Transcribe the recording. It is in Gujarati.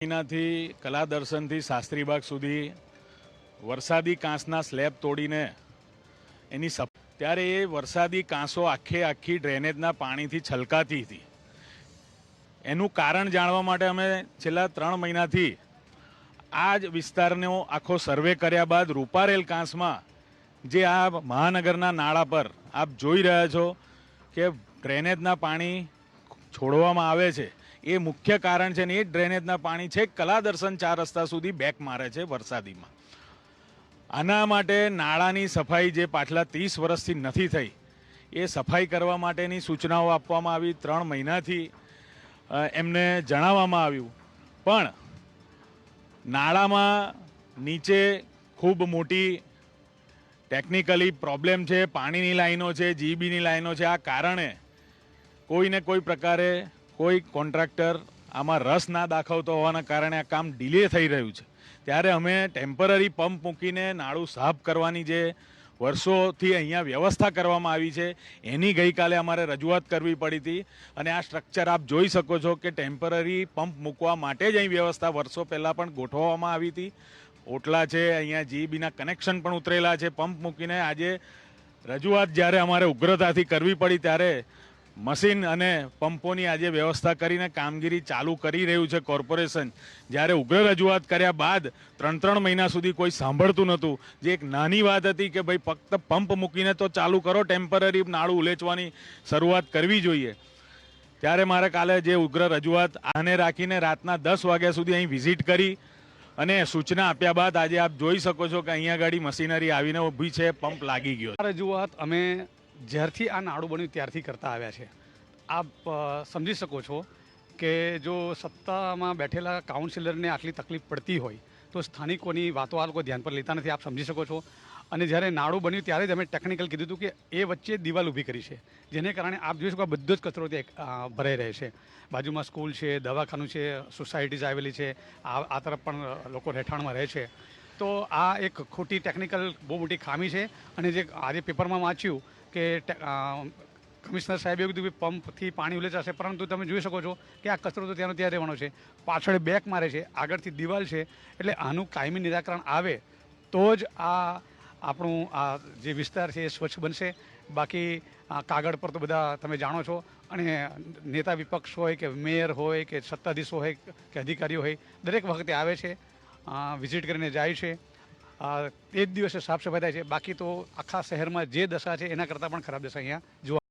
મહિનાથી કલા દર્શનથી શાસ્ત્રીબાગ સુધી વરસાદી કાંસના સ્લેબ તોડીને એની ત્યારે એ વરસાદી કાંસો આખી ડ્રેનેજના પાણીથી છલકાતી હતી. એનું કારણ જાણવા માટે અમે છેલ્લા 3 મહિનાથી આ જ વિસ્તારનો આખો સર્વે કર્યા બાદ રૂપારેલ કાંસમાં જે આ મહાનગરના નાળા પર આપ જોઈ રહ્યા છો કે ડ્રેનેજના પાણી છોડવામાં આવે છે, એ મુખ્ય કારણ છે. ને એ ડ્રેનેજના પાણી છે કલા દર્શન 4 રસ્તા સુધી બેક મારે છે વરસાદીમાં. આના માટે નાળાની સફાઈ જે પાછલા 30 વર્ષથી નથી થઈ, એ સફાઈ કરવા માટેની સૂચનાઓ આપવામાં આવી. 3 મહિનાથી એમને જણાવવામાં આવ્યું, પણ નાળામાં નીચે ખૂબ મોટી ટેકનિકલી પ્રોબ્લેમ છે, પાણીની લાઈનો છે, જીબીની લાઈનો છે. આ કારણે કોઈને કોઈ પ્રકારે કોઈ કોન્ટ્રાક્ટર આમાં રસ ના દાખવતો હોવાના કારણે આ કામ ડિલે થઈ રહ્યું છે. ત્યારે અમે ટેમ્પરરી પંપ મૂકીને નાળું સાફ કરવાની જે વર્ષોથી અહીંયા વ્યવસ્થા કરવામાં આવી છે, એની ગઈકાલે અમારે રજૂઆત કરવી પડી હતી. અને આ સ્ટ્રક્ચર આપ જોઈ શકો છો કે ટેમ્પરરી પંપ મૂકવા માટે જ અહીં વ્યવસ્થા વર્ષો પહેલાં પણ ગોઠવવામાં આવી હતી. ઓટલા છે, અહીંયા જીબીના કનેક્શન પણ ઉતરેલા છે. પંપ મૂકીને આજે રજૂઆત જ્યારે અમારે ઉગ્રતાથી કરવી પડી, ત્યારે મશીન અને પંપોની આજે વ્યવસ્થા કરીને કામગીરી ચાલુ કરી રહ્યું છે કોર્પોરેશન. જ્યારે ઉગ્ર રજૂઆત કર્યા બાદ 3 મહિના સુધી કોઈ સાંભળતું નહોતું. જે એક નાની વાત હતી કે ભાઈ ફક્ત પંપ મૂકીને તો ચાલુ કરો, ટેમ્પરરી નાળું ઉલેચવાની શરૂઆત કરવી જોઈએ. ત્યારે મારે કાલે જે ઉગ્ર રજૂઆત આને રાખીને રાતના 10 વાગ્યા સુધી અહીં વિઝિટ કરી અને સૂચના આપ્યા બાદ આજે આપ જોઈ શકો છો કે અહીંયા ગાડી મશીનરી આવીને ઊભી છે, પંપ લાગી ગયો. રજૂઆત અમે જ્યારથી આ નાળું બન્યું ત્યારથી કરતા આવ્યા છે. આપ સમજી શકો છો કે જો સત્તામાં બેઠેલા કાઉન્સિલરને આટલી તકલીફ પડતી હોય તો સ્થાનિકોની વાતો આ લોકો ધ્યાન પર લેતા નથી. આપ સમજી શકો છો. અને જ્યારે નાળું બન્યું ત્યારે જ અમે ટેકનિકલ કીધું હતું કે એ વચ્ચે દિવાલ ઊભી કરી છે, જેને કારણે આપ જોઈ શકો બધો જ કચરો ત્યાં ભરાઈ રહે છે. બાજુમાં સ્કૂલ છે, દવાખાનું છે, સોસાયટીઝ આવેલી છે, આ તરફ પણ લોકો રહેઠાણમાં રહે છે. તો આ એક ખોટી ટેકનિકલ બહુ મોટી ખામી છે. અને જે આજે પેપરમાં વાંચ્યું કે કમિશનર સાહેબે કીધું કે પંપથી પાણી ઉલેચાશે, પરંતુ તમે જોઈ શકો છો કે આ કચરો તો ત્યાંનો ત્યાં રહેવાનો છે. પાછળ બેક મારે છે, આગળથી દિવાલ છે. એટલે આનું કાયમી નિરાકરણ આવે તો જ આપણું આ જે વિસ્તાર છે એ સ્વચ્છ બનશે. બાકી કાગળ પર તો બધા તમે જાણો છો, અને નેતા વિપક્ષ હોય કે મેયર હોય કે સત્તાધીશો હોય કે અધિકારીઓ હોય, દરેક વખતે આવે છે, વિઝિટ કરીને જાય છે, એ જ દિવસે સાફ સફાઈ થાય છે. બાકી તો આખા શહેરમાં જે દશા છે એના કરતાં પણ ખરાબ દશા અહીંયા જોવા